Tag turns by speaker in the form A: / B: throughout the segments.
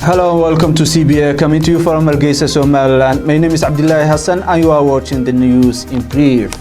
A: Hello and welcome to CBA, coming to you from Hargeysa, Somaliland. My name is Abdillahi Hassan and you are watching the news in brief.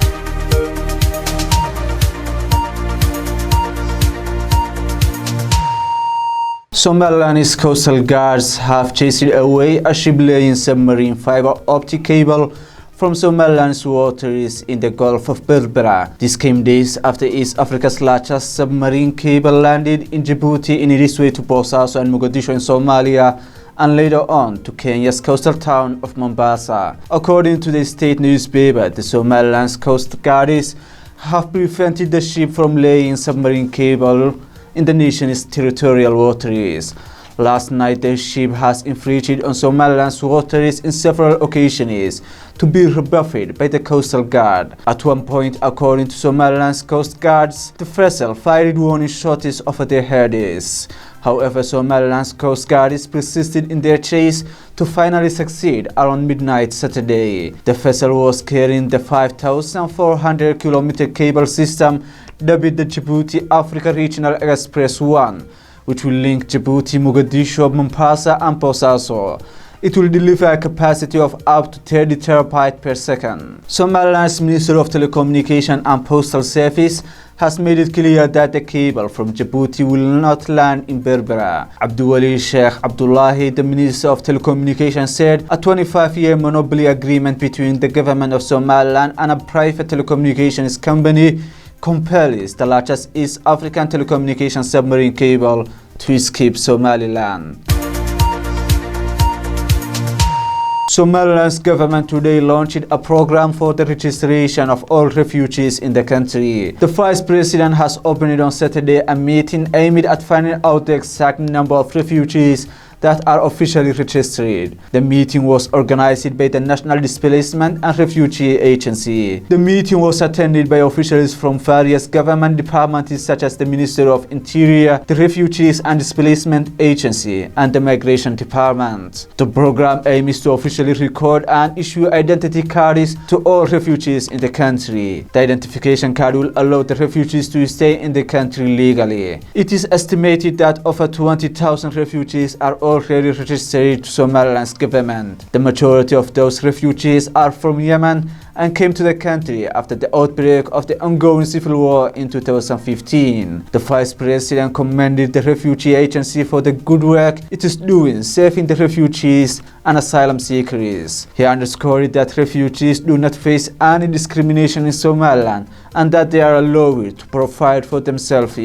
A: Somaliland's coastal guards have chased away a ship-laying submarine fiber optic cable from Somaliland's waters in the Gulf of Berbera. This came days after East Africa's largest submarine cable landed in Djibouti in its way to Boosaaso and Mogadishu in Somalia, and later on to Kenya's coastal town of Mombasa. According to the state newspaper, the Somaliland's coast guards have prevented the ship from laying submarine cable in the nation's territorial waters. Last night, the ship has infringed on Somaliland's waters in several occasions to be rebuffed by the coastal guard. At one point, according to Somaliland's coast guards, the vessel fired warning shots over their heads. However, Somaliland's coast guards persisted in their chase to finally succeed around midnight Saturday. The vessel was carrying the 5,400-kilometer cable system dubbed the Djibouti Africa Regional Express 1, which will link Djibouti, Mogadishu, Mombasa and Boosaaso. It will deliver a capacity of up to 30 terabytes per second. Somaliland's Minister of Telecommunication and Postal Service has made it clear that the cable from Djibouti will not land in Berbera. Abdillahi, the Minister of Telecommunication, said a 25-year monopoly agreement between the government of Somaliland and a private telecommunications company compels the largest East African telecommunications submarine cable to escape Somaliland. Somaliland's government today launched a program for the registration of all refugees in the country. The Vice President has opened on Saturday a meeting aimed at finding out the exact number of refugees that are officially registered. The meeting was organized by the National Displacement and Refugee Agency. The meeting was attended by officials from various government departments such as the Ministry of Interior, the Refugees and Displacement Agency, and the Migration Department. The program aims to officially record and issue identity cards to all refugees in the country. The identification card will allow the refugees to stay in the country legally. It is estimated that over 20,000 refugees are already registered to Somaliland's government. The majority of those refugees are from Yemen and came to the country after the outbreak of the ongoing civil war in 2015. The Vice President commended the Refugee Agency for the good work it is doing saving the refugees and asylum seekers. He underscored that refugees do not face any discrimination in Somaliland and that they are allowed to provide for themselves.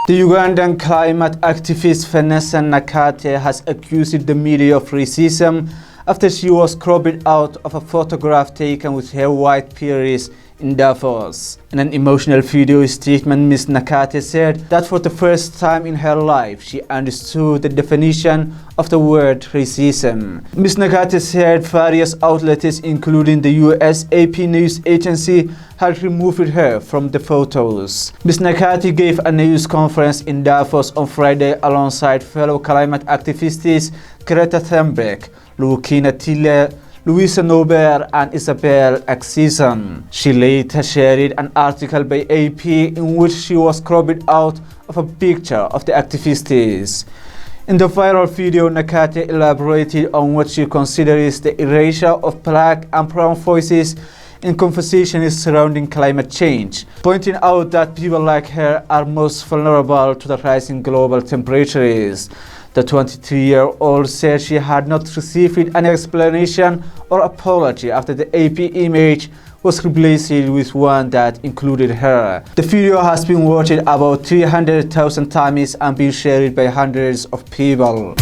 A: The Ugandan climate activist Vanessa Nakate has accused the media of racism after she was cropped out of a photograph taken with her white peers in Davos. In an emotional video statement, Ms. Nakate said that for the first time in her life, she understood the definition of the word racism. Ms. Nakate said various outlets, including the US AP news agency, had removed her from the photos. Ms. Nakate gave a news conference in Davos on Friday alongside fellow climate activists Greta Thunberg, Lukina Tille, Louisa Nober and Isabel Axison. She later shared an article by AP in which she was cropped out of a picture of the activists. In the viral video, Nakate elaborated on what she considers the erasure of black and brown voices in conversations surrounding climate change, pointing out that people like her are most vulnerable to the rising global temperatures. The 23-year-old said she had not received any explanation or apology after the AP image was replaced with one that included her. The video has been watched about 300,000 times and been shared by hundreds of people.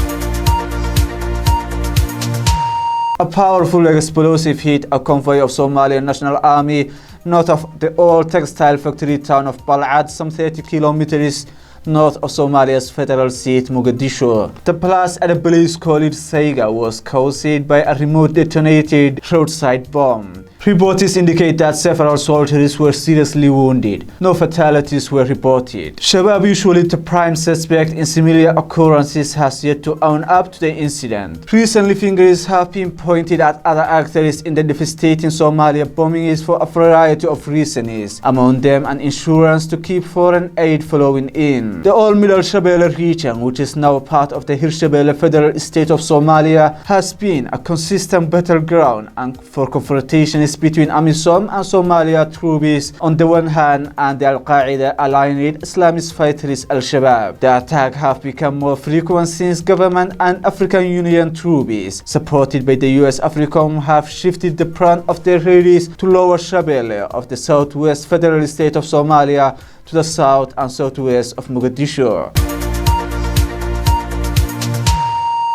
A: A powerful explosive hit a convoy of Somali National Army north of the old textile factory town of Balad, some 30 kilometers north of Somalia's federal seat, Mogadishu. The blast at a place called Saiga was caused by a remote detonated roadside bomb. Reports indicate that several soldiers were seriously wounded. No fatalities were reported. Shabab, usually the prime suspect in similar occurrences, has yet to own up to the incident. Recently, fingers have been pointed at other actors in the devastating Somalia bombings for a variety of reasons, among them an insurance to keep foreign aid flowing in. The old Middle Shabelle region, which is now part of the Hirshabelle federal state of Somalia, has been a consistent battleground and for confrontations between AMISOM and Somalia troops on the one hand and the Al-Qaeda aligned Islamist fighters Al-Shabaab. The attack have become more frequent since government and African Union troops, supported by the US AFRICOM, have shifted the brunt of their raids to Lower Shabelle of the southwest federal state of Somalia to the south and southwest of Mogadishu.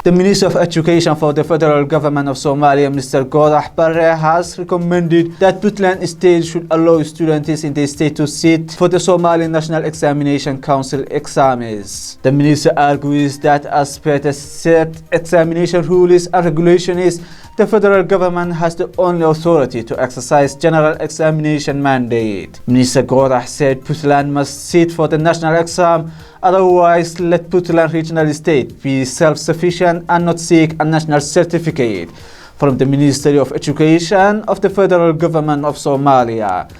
A: The Minister of Education for the federal government of Somalia, Mr. Godax Barre, has recommended that Puntland state should allow students in the state to sit for the Somali National Examination Council exams. The minister argues that as per the set examination rules and regulations, the federal government has the only authority to exercise general examination mandate. Minister Godax said Puntland must sit for the national exam, otherwise let Puntland regional state be self-sufficient and not seek a national certificate from the Ministry of Education of the federal government of Somalia.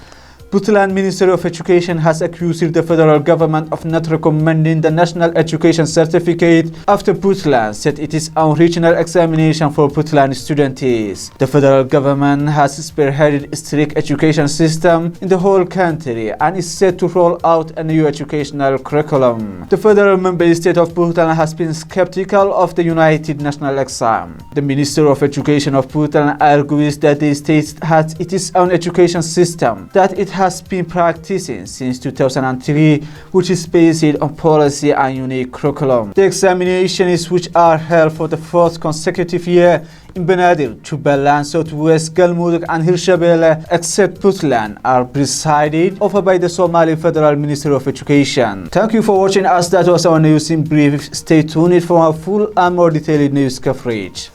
A: Puntland Ministry of Education has accused the federal government of not recommending the National Education Certificate after Puntland set its own regional examination for Puntland students. The federal government has spearheaded a strict education system in the whole country and is set to roll out a new educational curriculum. The federal member state of Puntland has been skeptical of the United National Exam. The Minister of Education of Puntland argues that the state has its own education system that it has been practicing since 2003, which is based on policy and unique curriculum. The examinations, which are held for the fourth consecutive year in Banaadir, Jubaland, Southwest, Galmudug and Hirshabelle, except Puntland, are presided over by the Somali Federal Ministry of Education. Thank you for watching us. That was our news in brief. Stay tuned for our full and more detailed news coverage.